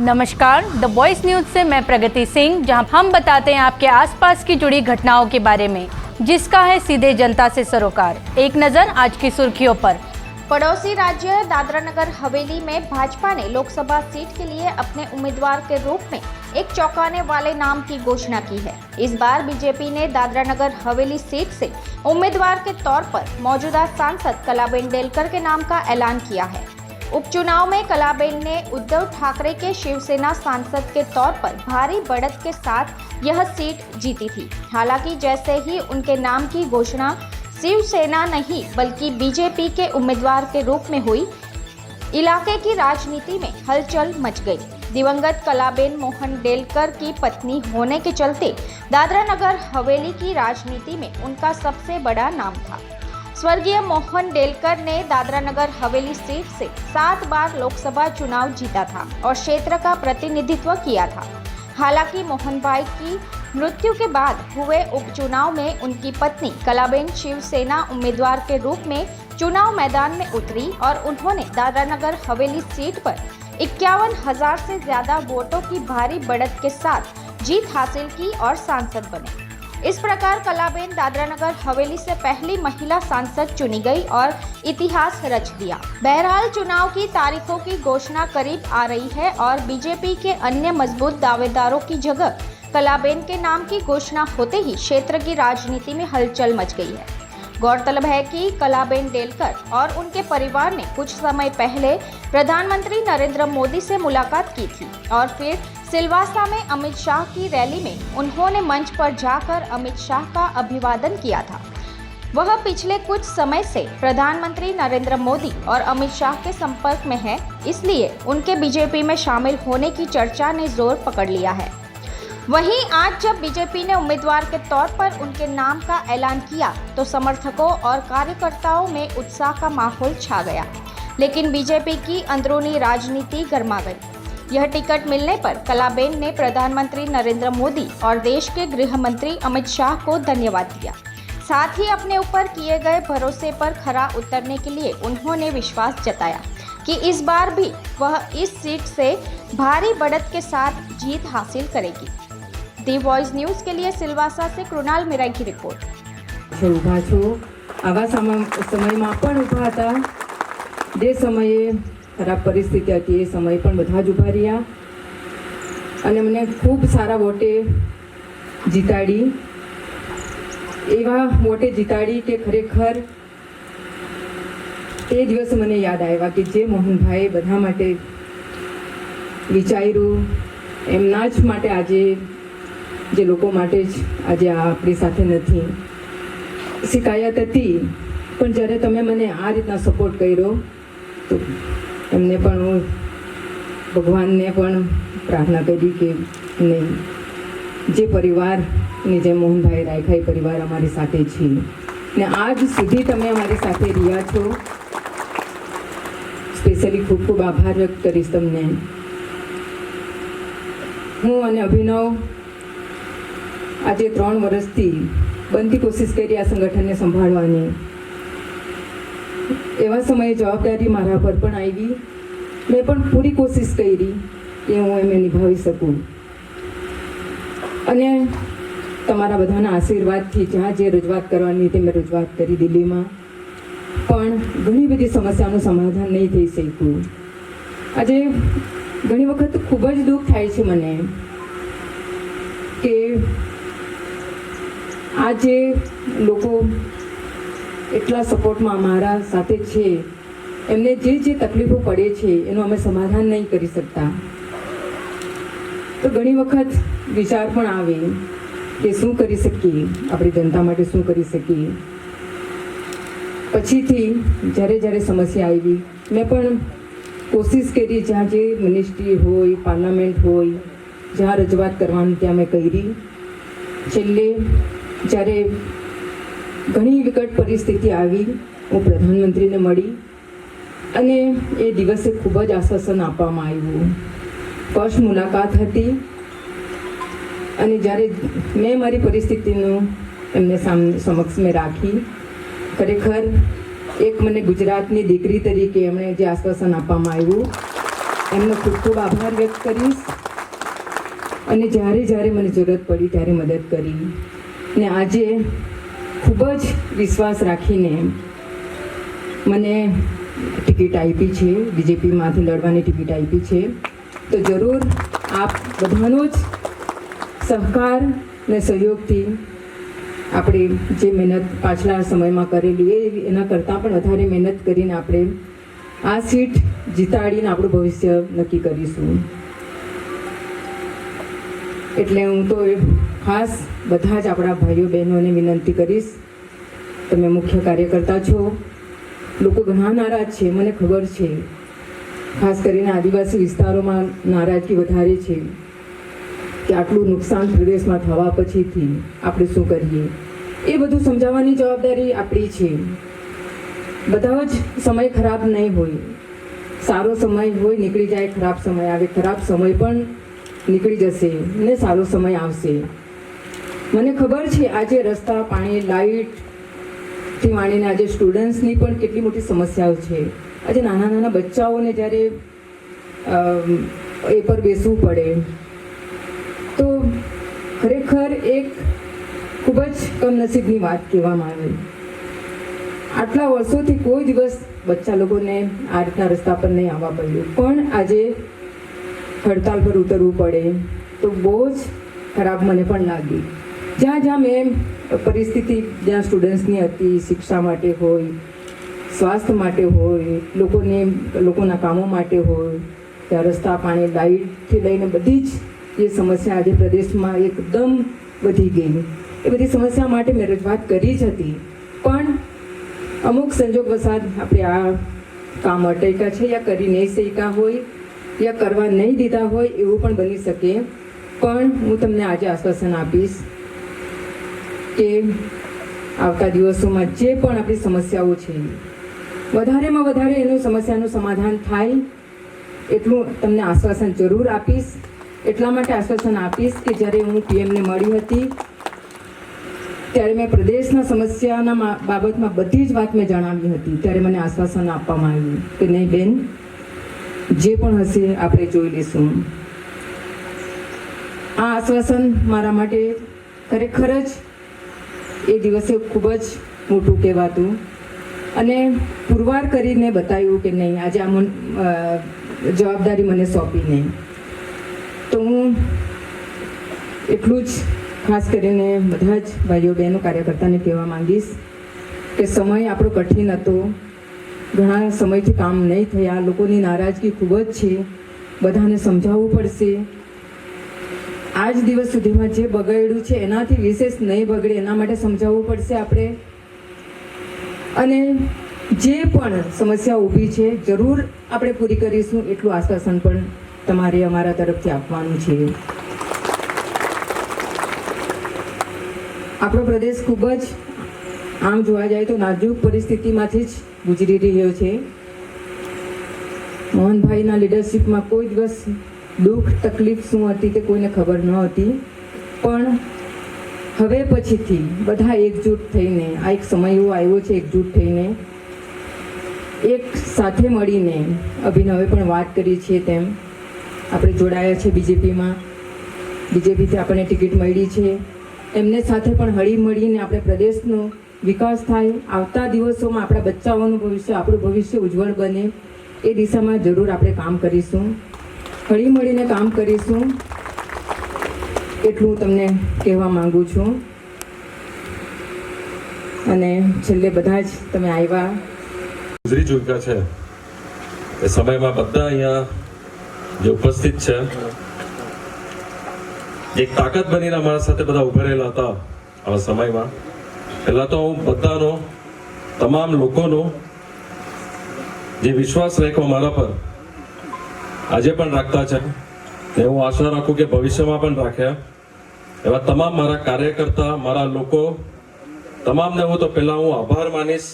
नमस्कार, the voice news से मैं प्रगति सिंह, जहां हम बताते हैं आपके आसपास की जुड़ी घटनाओं के बारे में, जिसका है सीधे जनता से सरोकार। एक नजर आज की सुर्खियों पर। पड़ोसी राज्य दादरा नगर हवेली में भाजपा ने लोकसभा सीट के लिए अपने उम्मीदवार के रूप में एक चौंकाने वाले नाम की घोषणा की है। इस बार बीजेपी ने दादरा नगर हवेली सीट से उम्मीदवार के तौर पर मौजूदा सांसद कलाबेन डेलकर के नाम का ऐलान किया है। उपचुनाव में कलाबेन ने उद्धव ठाकरे के शिवसेना सांसद के तौर पर भारी बढ़त के साथ यह सीट जीती थी। हालांकि जैसे ही उनके नाम की घोषणा शिवसेना नहीं बल्कि बीजेपी के उम्मीदवार के रूप में हुई, इलाके की राजनीति में हलचल मच गई। दिवंगत कलाबेन मोहन डेलकर की पत्नी होने के चलते दादरा नगर हवेली की राजनीति में उनका सबसे बड़ा नाम था। स्वर्गीय मोहन डेलकर ने दादरा नगर हवेली सीट से 7 बार लोकसभा चुनाव जीता था और क्षेत्र का प्रतिनिधित्व किया था। हालांकि मोहन भाई की मृत्यु के बाद हुए उपचुनाव में उनकी पत्नी कलाबेन शिवसेना उम्मीदवार के रूप में चुनाव मैदान में उतरी और उन्होंने दादरा नगर हवेली सीट पर 51,000 से ज्यादा वोटों की भारी बढ़त के साथ जीत हासिल की और सांसद बने। इस प्रकार कलाबेन दादरा नगर हवेली से पहली महिला सांसद चुनी गई और इतिहास रच दिया। बहरहाल चुनाव की तारीखों की घोषणा करीब आ रही है और बीजेपी के अन्य मजबूत दावेदारों की जगह कलाबेन के नाम की घोषणा होते ही क्षेत्र की राजनीति में हलचल मच गई है। गौरतलब है कि कलाबेन डेलकर और उनके परिवार ने कुछ समय पहले प्रधानमंत्री नरेंद्र मोदी से मुलाकात की थी और फिर सिलवासा में अमित शाह की रैली में उन्होंने मंच पर जाकर अमित शाह का अभिवादन किया था। वह पिछले कुछ समय से प्रधानमंत्री नरेंद्र मोदी और अमित शाह के संपर्क में है, इसलिए उनके बीजेपी में शामिल होने की चर्चा ने जोर पकड़ लिया है। वहीं आज जब बीजेपी ने उम्मीदवार के तौर पर उनके नाम का ऐलान किया तो समर्थकों और कार्यकर्ताओं में उत्साह का माहौल छा गया, लेकिन बीजेपी की अंदरूनी राजनीति गर्मा गई। यह टिकट मिलने पर कलाबेन ने प्रधानमंत्री नरेंद्र मोदी और देश के गृह मंत्री अमित शाह को धन्यवाद दिया। साथ ही अपने ऊपर किए गए भरोसे पर खरा उतरने के लिए उन्होंने विश्वास जताया कि इस बार भी वह इस सीट से भारी बढ़त के साथ जीत हासिल करेगी। दी वॉइस न्यूज के लिए सिलवासा से कृणाल मीरा की रिपोर्ट। उभा छो आवा समयમાં પણ ઊભા હતા, જે સમયે ખરાબ પરિસ્થિતિ હતી એ સમય પણ બધા જ ઊભા રહ્યા અને મને ખૂબ સારા વોટે જીતાડી, એવા વોટે જીતાડી કે ખરેખર તે દિવસ મને યાદ આવ્યા કે જે મોહનભાઈ બધા માટે વિચાર્યું એમના જ માટે આજે જે લોકો માટે જ આજે આપણી સાથે નથી। શિકાયત હતી પણ જ્યારે તમે મને આ રીતના સપોર્ટ કર્યો તો એમને પણ હું ભગવાનને પણ પ્રાર્થના કરી કે નહીં, જે પરિવારની જે મોહનભાઈ રાયખા એ પરિવાર અમારી સાથે છે ને આજ સુધી તમે અમારી સાથે રહ્યા છો। સ્પેશિયલી ખૂબ ખૂબ આભાર વ્યક્ત કરીશ તમને। હું અને અભિનવ આજે 3 વર્ષથી બનતી કોશિશ કરી આ સંગઠનને સંભાળવાની। એવા સમયે જવાબદારી મારા પર પણ આવી, મેં પણ પૂરી કોશિશ કરી કે હું એમને નિભાવી શકું અને તમારા બધાના આશીર્વાદથી જ્યાં જે રજૂઆત કરવાની તે મેં રજૂઆત કરી દિલ્હીમાં, પણ ઘણી બધી સમસ્યાનું સમાધાન નહીં થઈ શક્યું। આજે ઘણી વખત ખૂબ જ દુઃખ થાય છે મને કે આજે લોકો એટલા સપોર્ટમાં અમારા સાથે છે, એમને જે જે તકલીફો પડે છે એનું અમે સમાધાન નહીં કરી શકતા। તો ઘણી વખત વિચાર પણ આવે કે શું કરી શકીએ, આપણી જનતા માટે શું કરી શકીએ। પછીથી જ્યારે જ્યારે સમસ્યા આવી મેં પણ કોશિશ કરી, જ્યાં જે મિનિસ્ટ્રી હોય, પાર્લામેન્ટ હોય, જ્યાં રજૂઆત કરવાની ત્યાં મેં કરી। છેલ્લે જ્યારે ઘણી વિકટ પરિસ્થિતિ આવી હું પ્રધાનમંત્રીને મળી અને એ દિવસે ખૂબ જ આશ્વાસન આપવામાં આવ્યું। ફર્સ્ટ મુલાકાત હતી અને જ્યારે મેં મારી પરિસ્થિતિનું એમને સમક્ષ મેં રાખી, ખરેખર એક મને ગુજરાતની દીકરી તરીકે એમણે જે આશ્વાસન આપવામાં આવ્યું એમનો ખૂબ ખૂબ આભાર વ્યક્ત કરીશ. અને જ્યારે જ્યારે મને જરૂરત પડી ત્યારે મદદ કરી. ને આજે ખૂબ જ વિશ્વાસ રાખીને મને ટિકિટ આપી છે, બીજેપીમાંથી લડવાની ટિકિટ આપી છે. તો જરૂર આપ બધાનો જ સહકાર ને સહયોગથી આપણે જે મહેનત પાછલા સમયમાં કરેલી એના કરતાં પણ વધારે મહેનત કરીને આપણે આ સીટ જીતાડીને આપણું ભવિષ્ય નક્કી કરીશું. એટલે હું તો ખાસ બધા જ આપણા ભાઈઓ બહેનોને વિનંતી કરીશ, તમે મુખ્ય કાર્યકર્તા છો, લોકો ઘણા નારાજ છે, મને ખબર છે. ખાસ કરીને આદિવાસી વિસ્તારોમાં નારાજગી વધારે છે કે આટલું નુકસાન પ્રદેશમાં થવા પછીથી આપણે શું કરીએ. એ બધું સમજાવવાની જવાબદારી આપણી છે. બધા જ સમય ખરાબ નહીં હોય, સારો સમય હોય નીકળી જાય, ખરાબ સમય આવે, ખરાબ સમય પણ નીકળી જશે ને સારો સમય આવશે. મને ખબર છે આજે રસ્તા, પાણી, લાઇટથી માંડીને આજે સ્ટુડન્ટ્સની પણ કેટલી મોટી સમસ્યાઓ છે. આજે નાના નાના બચ્ચાઓને જ્યારે એ પર બેસવું પડે તો ખરેખર એક ખૂબ જ કમનસીબની વાત કહેવામાં આવે. આટલા વર્ષોથી કોઈ દિવસ બચ્ચા લોકોને આ રીતના રસ્તા પર નહીં આવવા પડ્યું, પણ આજે હડતાલ પર ઉતરવું પડે તો બહુ જ ખરાબ મને પણ લાગી. જ્યાં જ્યાં મેં પરિસ્થિતિ જ્યાં સ્ટુડન્ટ્સની હતી, શિક્ષા માટે હોય, સ્વાસ્થ્ય માટે હોય, લોકોના કામો માટે હોય, ત્યાં રસ્તા, પાણી, લાઇટથી લઈને બધી જ એ સમસ્યા આજે પ્રદેશમાં એકદમ વધી ગઈ. એ બધી સમસ્યા માટે મેં રજૂઆત કરી જ હતી, પણ અમુક સંજોગવશાત આપણે આ કામ અટક્યા છે, યા કરી નહીં શક્યા હોય, યા કરવા નહીં દીધા હોય, એવું પણ બની શકે. પણ હું તમને આજે આશ્વાસન આપીશ કે આવતા દિવસોમાં જે પણ આપણી સમસ્યાઓ છે, વધારેમાં વધારે એનું સમસ્યાનું સમાધાન થાય એટલું તમને આશ્વાસન જરૂર આપીશ. એટલા માટે આશ્વાસન આપીશ કે જ્યારે હું પીએમને મળી હતી ત્યારે મેં પ્રદેશના સમસ્યાના બાબતમાં બધી જ વાત મેં જણાવી હતી. ત્યારે મને આશ્વાસન આપવામાં આવ્યું કે નહીં બેન, જે પણ હશે આપણે જોઈ લઈશું. આ આશ્વાસન મારા માટે ખરેખર જ એ દિવસે ખૂબ જ મોટું કહેવાતું અને પુરવાર કરીને બતાવ્યું કે નહીં, આજે આ જવાબદારી મને સોંપી નહીં. તો હું એટલું જ ખાસ કરીને બધા જ ભાઈઓ બહેનો કાર્યકર્તાને કહેવા માંગીશ કે સમય આપણો કઠિન હતો, ઘણા સમયથી કામ નહીં થયા, લોકોની નારાજગી ખૂબ જ છે, બધાને સમજાવવું પડશે. આજ દિવસ સુધીમાં જે બગડ્યું છે એનાથી વિશેષ નહીં બગડે એના માટે સમજાવવું પડશે આપણે. અને જે પણ સમસ્યા ઊભી છે જરૂર આપણે પૂરી કરીશું એટલું આશ્વાસન પણ તમારે અમારા તરફથી આપવાનું છે. આપણો પ્રદેશ ખૂબ જ આમ જોવા જાય તો નાજુક પરિસ્થિતિમાંથી જ ગુજરી રહ્યો છે. મોહનભાઈના લીડરશિપમાં કોઈ દિવસ દુઃખ તકલીફ શું હતી તે કોઈને ખબર ન હતી, પણ હવે પછીથી બધા એકજૂટ થઈને, આ એક સમય એવો આવ્યો છે એકજૂટ થઈને એક સાથે મળીને, અભિનવે પણ વાત કરી છે તેમ આપણે જોડાયા છે બીજેપીમાં, બીજેપીથી આપણને ટિકિટ મળી છે. એમને સાથે પણ હળી મળીને આપણે પ્રદેશનો વિકાસ થાય, આવતા દિવસોમાં આપણા બચ્ચાઓનું ભવિષ્ય, આપણું ભવિષ્ય ઉજ્જવળ બને એ દિશામાં જરૂર આપણે કામ કરીશું, હળી મળીને કામ કરીશું. એટલું હું તમને કહેવા માંગુ છું. અને છેલ્લે બધા જ તમે આવ્યા, ગુજરી ચૂક્યા છે એ સમયમાં બધા અહીંયા જે ઉપસ્થિત છે એક તાકાત બનીને અમારા સાથે બધા ઉભા રહેલા હતા. આવા સમયમાં પહેલાં તો હું બધાનો, તમામ લોકોનો જે વિશ્વાસ રાખ્યો મારા પર આજે પણ રાખતા છે, તે હું આશા રાખું કે ભવિષ્યમાં પણ રાખ્યા. એવા તમામ મારા કાર્યકર્તા, મારા લોકો, તમામને હું તો પહેલાં હું આભાર માનીશ.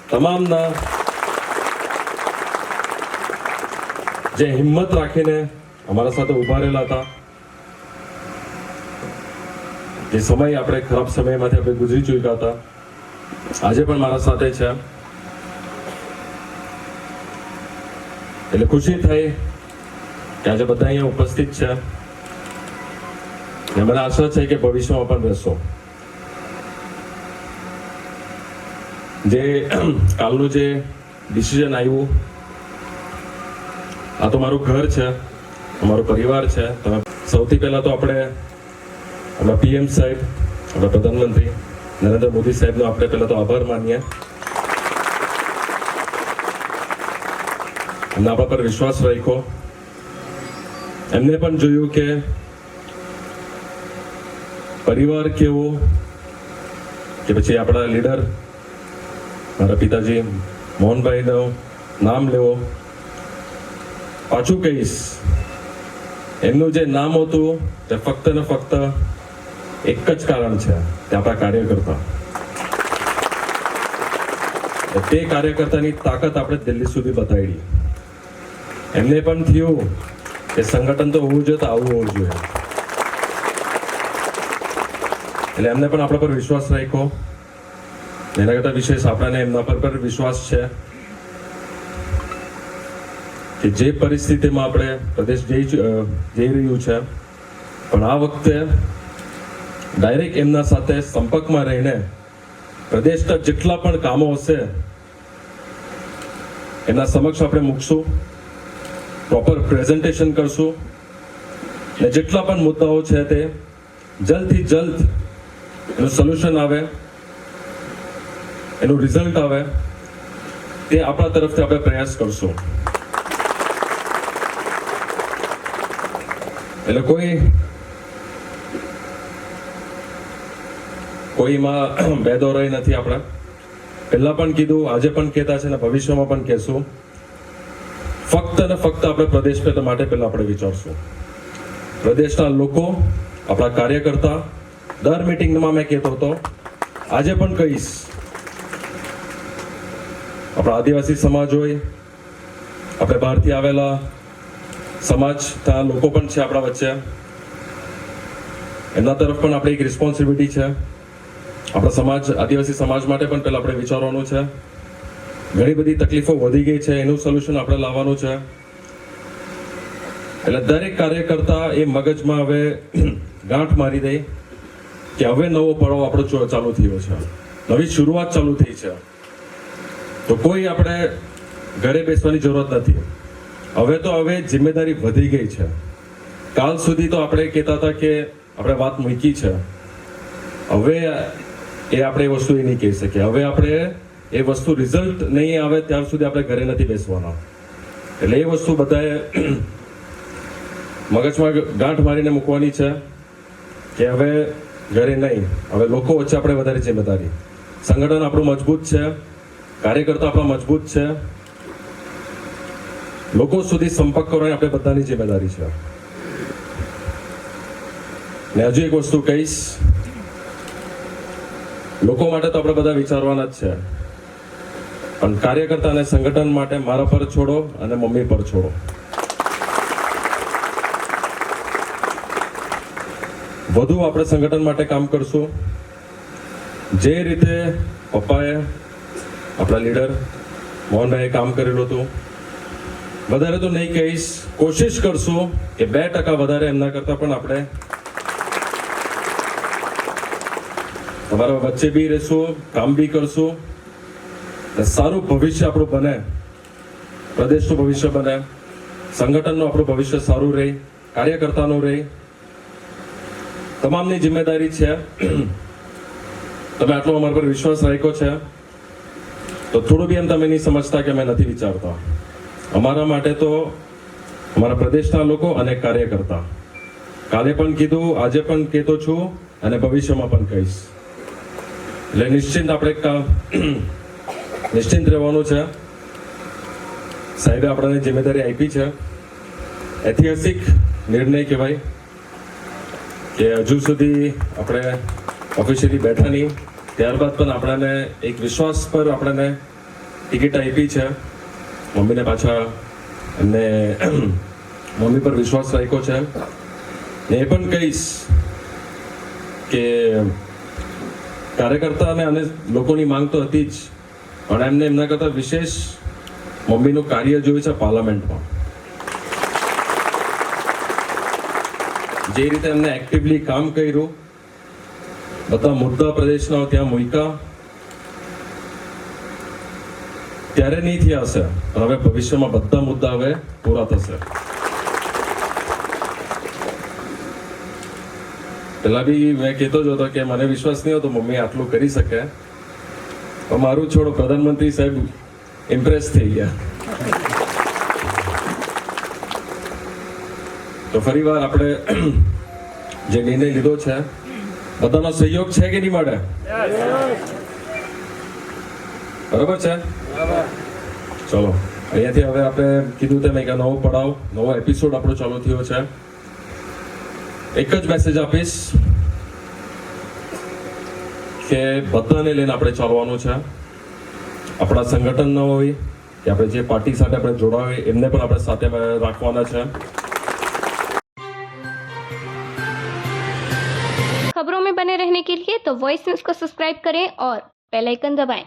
તમામના જે હિંમત રાખીને અમારા સાથે ઉભા રહેલા હતા. જે સમય આપણે ખરાબ સમયમાંથી આપણે ગુજરી ચૂક્યા હતા, આજે પણ મારા સાથે છે. એટલે ખુશી થઈ કે આજે બધા અહીંયા ઉપસ્થિત છે ને મને આશા છે કે ભવિષ્યમાં પણ રહેશો. જે કાલનું જે ડિસિઝન આવ્યું, આ તો મારું ઘર છે, અમારો પરિવાર છે. તમે સૌથી પહેલા તો આપણે આપણા PM સાહેબ, આપણા પ્રધાનમંત્રી નરેન્દ્ર મોદી સાહેબનો આપણે પહેલા તો આભાર માનીએ. એમને આપણા પર વિશ્વાસ રાખ્યો. એમને પણ જોયું કે પરિવાર કેવો, કે પછી આપણા લીડર મારા પિતાજી મોહનભાઈનું નામ લેવો. પાછું કહીશ, એમનું જે નામ હતું તે ફક્ત ને ફક્ત એક જ કારણ છે, તે આપણા કાર્યકર્તા. તે કાર્યકર્તાની તાકાત આપણે દિલ્હી સુધી બતાવી. એમને પણ થયું કે સંગઠન તો હોવું જોઈએ, તો આવું હોવું જોઈએ. એટલે એમને પણ આપણા પર વિશ્વાસ રાખ્યો. એના કરતા વિશેષ આપણને એમના પર વિશ્વાસ છે કે જે પરિસ્થિતિમાં આપણે પ્રદેશ જઈ રહ્યું છે, પણ આ વખતે ડાયરેક્ટ એમના સાથે સંપર્કમાં રહીને પ્રદેશના જેટલા પણ કામો હશે એના સમક્ષ આપણે મૂકશું, પ્રોપર પ્રેઝન્ટેશન કરશું ને જેટલા પણ મુદ્દાઓ છે તે જલ્દથી જલ્દ એનું સોલ્યુશન આવે, એનું રિઝલ્ટ આવે, તે આપણા તરફથી આપણે પ્રયાસ કરશું. એટલે કોઈમાં બેદોરાઈ નથી. આપણે પહેલા પણ કીધું, આજે પણ કહેતા છે ને ભવિષ્યમાં પણ કહેશું, ફક્ત ને ફક્ત આપણે પ્રદેશ માટે પહેલા આપણે વિચારશું. પ્રદેશના લોકો, આપણા કાર્યકર્તા, દર મિટિંગમાં મેં કહેતો હતો, આજે પણ કહીશ, આપણા આદિવાસી સમાજ હોય, આપણે બહારથી આવેલા સમાજના લોકો પણ છે આપણા વચ્ચે, એમના તરફ પણ આપણી એક રિસ્પોન્સિબિલિટી છે. આપણા સમાજ, આદિવાસી સમાજ માટે પણ પહેલા આપણે વિચારવાનું છે. ઘણી બધી તકલીફો વધી ગઈ છે, એનું સોલ્યુશન આપણે લાવવાનું છે. એટલે દરેક કાર્યકર્તા એ મગજમાં હવે ગાંઠ મારી દે કે હવે નવો પડાવ આપણો ચાલુ થયો છે, નવી શરૂઆત ચાલુ થઈ છે. તો કોઈ આપણે ઘરે બેસવાની જરૂરત નથી. હવે જિમ્મેદારી વધી ગઈ છે. કાલ સુધી તો આપણે કહેતા હતા કે આપણે વાત મૂકી છે, હવે એ આપણે એ વસ્તુ નહીં કહી શકીએ. હવે આપણે એ વસ્તુ રિઝલ્ટ નહીં આવે ત્યાર સુધી આપણે ઘરે નથી બેસવાના. એટલે એ વસ્તુ બધાએ મગજમાં ગાંઠ મારીને મૂકવાની છે કે હવે ઘરે નહીં, હવે લોકો વચ્ચે આપણે વધારે જિમ્મેદારી. સંગઠન આપણું મજબૂત છે, કાર્યકર્તા આપણા મજબૂત છે, લોકો સુધી સંપર્ક કરવાની આપણે બધાની જિમ્મેદારી છે. ને હજુ એક વસ્તુ કહીશ, લોકો માટે તો આપણે બધા વિચારવાના જ છે, પણ કાર્યકર્તા અને સંગઠન માટે મારા પર છોડો અને મમ્મી પર છોડો. વધુ આપણે સંગઠન માટે કામ કરશું. જે રીતે પપ્પાએ, આપણા લીડર મોહનભાઈએ કામ કરેલું હતું, વધારે તો નહીં કહીશ, કોશિશ કરશું કે 2% વધારે એમના કરતા પણ આપણે તમારા વચ્ચે બી રહેશું, કામ બી કરશું, સારું ભવિષ્ય આપણું બને, પ્રદેશનું ભવિષ્ય બને, સંગઠનનું આપણું ભવિષ્ય સારું રહે, કાર્યકર્તાનું રહે. તમામની જિમ્મેદારી છે. તમે આટલો અમારા પર વિશ્વાસ રાખ્યો છે, તો થોડું બી એમ તમે નહીં સમજતા કે અમે નથી વિચારતા. અમારા માટે તો અમારા પ્રદેશના લોકો અને કાર્યકર્તા, કાલે પણ કીધું, આજે પણ કહેતો છું અને ભવિષ્યમાં પણ કહીશ. એટલે નિશ્ચિંત રહેવાનું છે. સાહેબે આપણને જિમ્મેદારી આપી છે. ઐતિહાસિક નિર્ણય કહેવાય કે હજુ સુધી આપણે ઓફિશિયલી બેઠા નહીં, ત્યારબાદ પણ આપણને એક વિશ્વાસ પર આપણને ટિકિટ આપી છે. મમ્મીને પાછા એમને મમ્મી પર વિશ્વાસ રાખ્યો છે. ને એ પણ કહીશ કે કાર્યકર્તા અને લોકોની માંગ તો હતી જ, પણ એમને એમના કરતાં વિશેષ મમ્મીનું કાર્ય જોયું છે પાર્લામેન્ટમાં. જે રીતે એમને એક્ટિવલી કામ કર્યું, બધા મુદ્દા પ્રદેશના ત્યાં મૂક્યા, ત્યારે નહીં થયા હશે, પણ હવે ભવિષ્યમાં બધા મુદ્દા હવે પૂરા થશે. પેલા બી મેં કહેતો જ હતો કે મને વિશ્વાસ નહીં હતો મમ્મી આટલું કરી શકે, પણ મારું છોડો પ્રધાનમંત્રી સાહેબ ઇમ્પ્રેસ થઈ ગયા. તો ફરી વાર આપણે જે નિર્ણય લીધો છે, બધાનો સહયોગ છે કે નહીં મળે? બરાબર છે? ચલો, અહીંયાથી હવે આપણે કીધું તેમ એક નવો પડાવ, નવો એપિસોડ આપણો ચાલુ થયો છે. એક જ મેસેજ આપીશ કે બધાને લઈને આપણે ચાલવાનું છે. આપણા સંગઠન ન હોય કે આપણે જે પાર્ટી સાથે આપણે જોડાવા હોય એમને પણ આપણે સાથે રાખવાના છે. खबरों में बने रहने के लिए तो वॉइस न्यूज को सब्सक्राइब करें और बेल आइकन दबाएं.